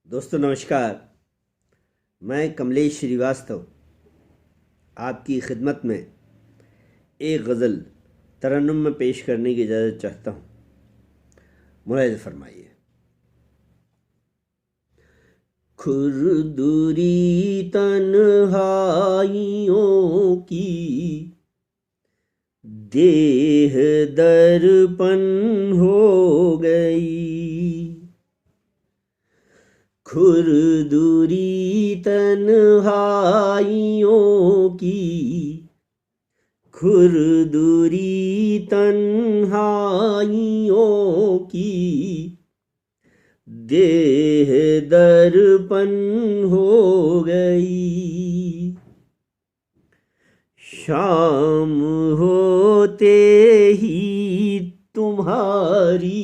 दोस्तों नमस्कार। मैं कमलेश श्रीवास्तव आपकी खिदमत में एक गज़ल तरन्नुम में पेश करने की इजाज़त चाहता हूँ। मुलाहिज़ा फरमाइए। खुरदुरी तन्हाइयों की देह दर्पण हो गई, खुरदुरी तन्हाइयों की, खुरदुरी तन्हाइयों की देह दर्पण हो गई। शाम होते ही तुम्हारी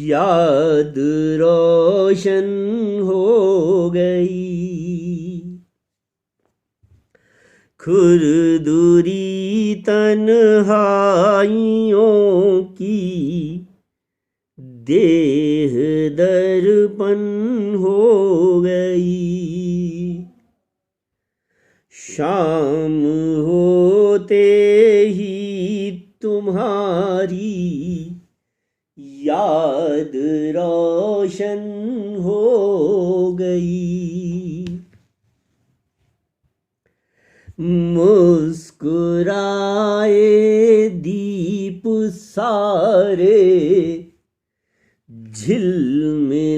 याद रोशन हो गई, खुरदुरी तन्हाइयों की देह दर्पण हो गई। शाम होते ही तुम्हारी याद रोशन हो गई। मुस्कुराए दीप सारे, झिलमिलाई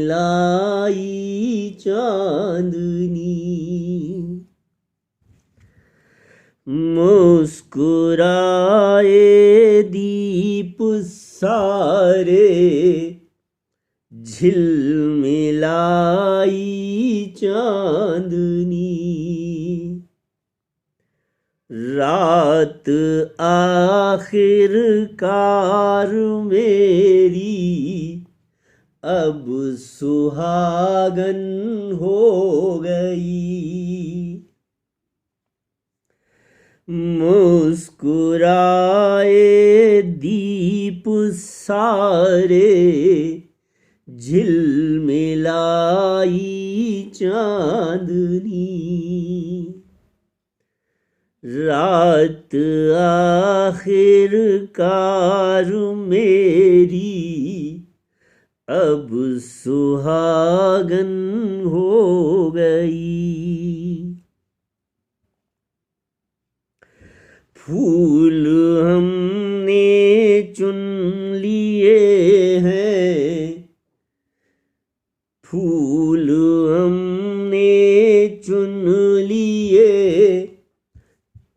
चांदनी, मुस्कुराए दीप सारे, झिलमिलाई चांदनी। रात आखिरकार मेरी अब सुहागन हो गई, मुस्कुराए दीप सारे, झिलमिलाई चांदनी। रात आखिरकार मेरी अब सुहागन हो गई। फूल हमने चुन लिए हैं, फूल हमने चुन लिए,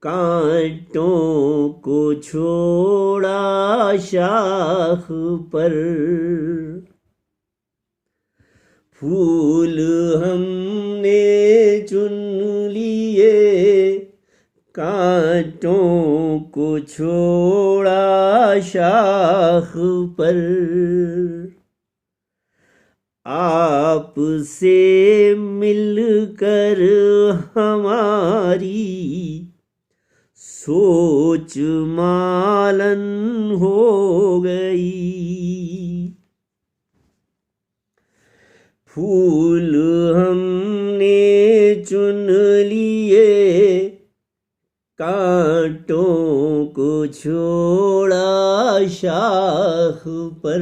कांटों को छोड़ा शाख पर। फूल हमने चुन लिए, कांटों को छोड़ा शाख पर। आपसे मिलकर हमारी सोच मालन हो गई। फूल हमने चुन लिए, कांटों को छोड़ा शाख पर।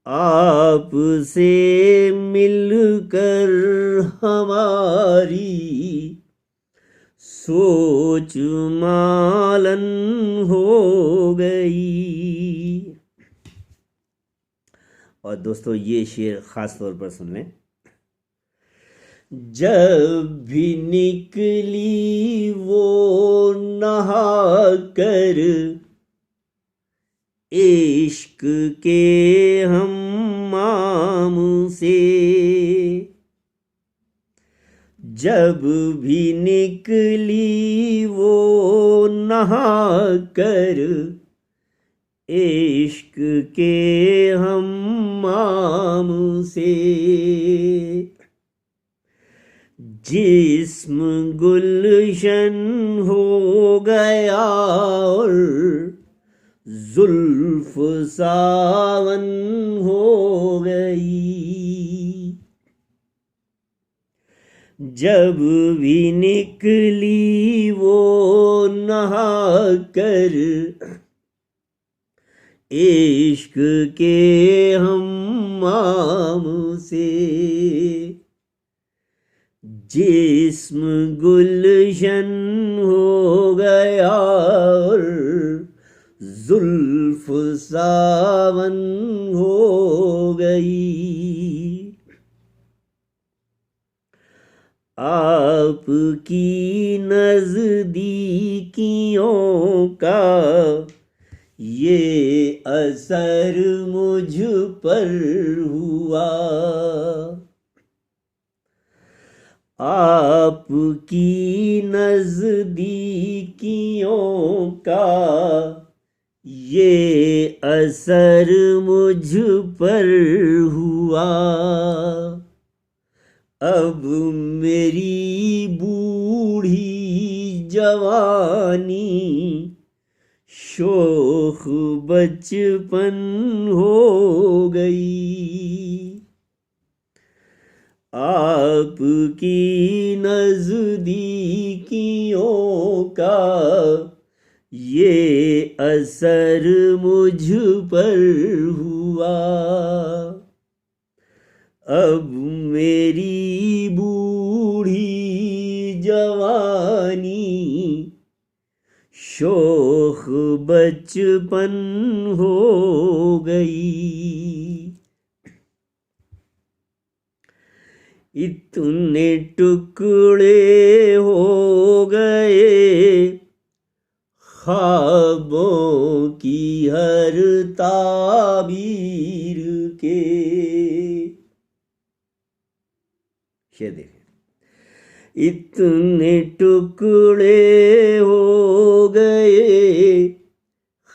आपसे मिलकर हमारी सोच मालन हो गई। और दोस्तों ये शेर ख़ास तौर पर सुन लें। जब भी निकली वो नहा कर इश्क के हम्माम से, जब भी निकली वो नहा कर इश्क के हम्माम से, जिस्म गुलशन हो गया और जुल्फ सावन हो गई। जब भी निकली वो नहा कर इश्क के हम्माम से, जिस्म गुलशन हो गया और जुल्फ सावन हो गई। आपकी नज़दीकियों का ये असर मुझ पर हुआ। आपकी नज़दीकियों का ये असर मुझ पर हुआ। अब मेरी बूढ़ी जवानी शोख बचपन हो गई। आपकी नज़दीकियों का ये असर मुझ पर हुआ। अब मेरी बूढ़ी जवानी शोख बचपन हो गई। इतने टुकड़े हो गए ख्वाबों की हर ताबीर के। ये देखें, इतने टुकड़े हो गए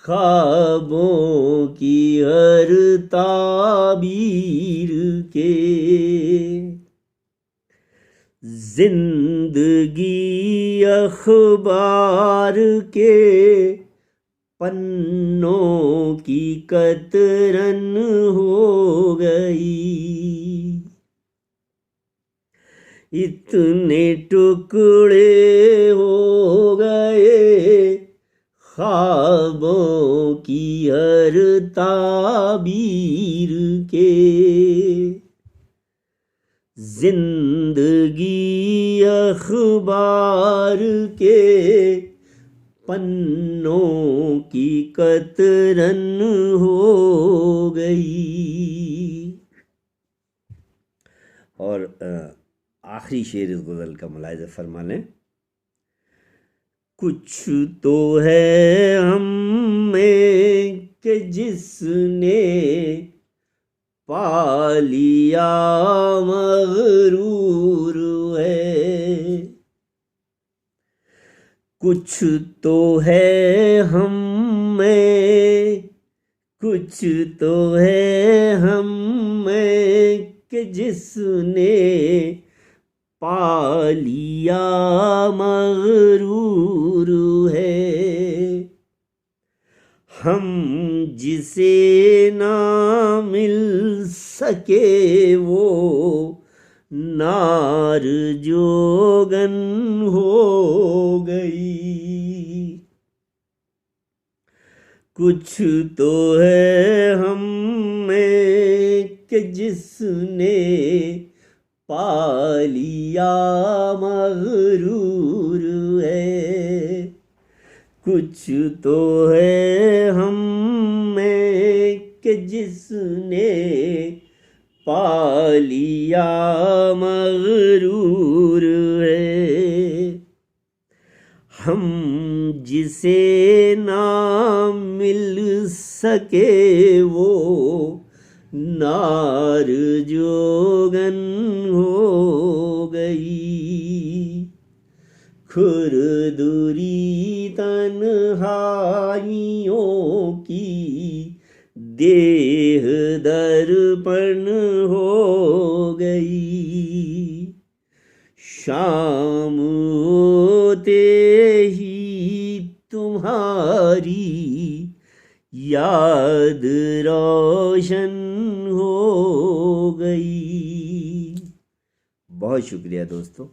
ख्वाबों की हर ताबीर के। जिंदगी अखबार के पन्नों की कतरन हो गई। इतने टुकड़े हो गए ख्वाबों की हर ताबीर के। जिंदगी अखबार के पन्नों की कतरन हो गई। और आखिरी शेर इस गज़ल का मुलाहिज़ा फरमा लें। कुछ तो है हम में कि जिसने पा लिया मग़रूर है। कुछ तो है हम में, कुछ तो है हम में कि जिसने पा लिया मग़रूर है। हम जिसे ना मिल सके वो नार जोगन हो गई। कुछ तो है हम में कि जिसने पा लिया मग़रूर है। कुछ तो है हम में कि जिसने पा लिया मग़रूर है। हम जिसे ना मिल सके वो नार जोगन हो गई। खुरदुरी तन्हाइयों की देह दर्पण हो गई। शाम होते ही तुम्हारी याद रोशन हो बहुत शुक्रिया दोस्तों।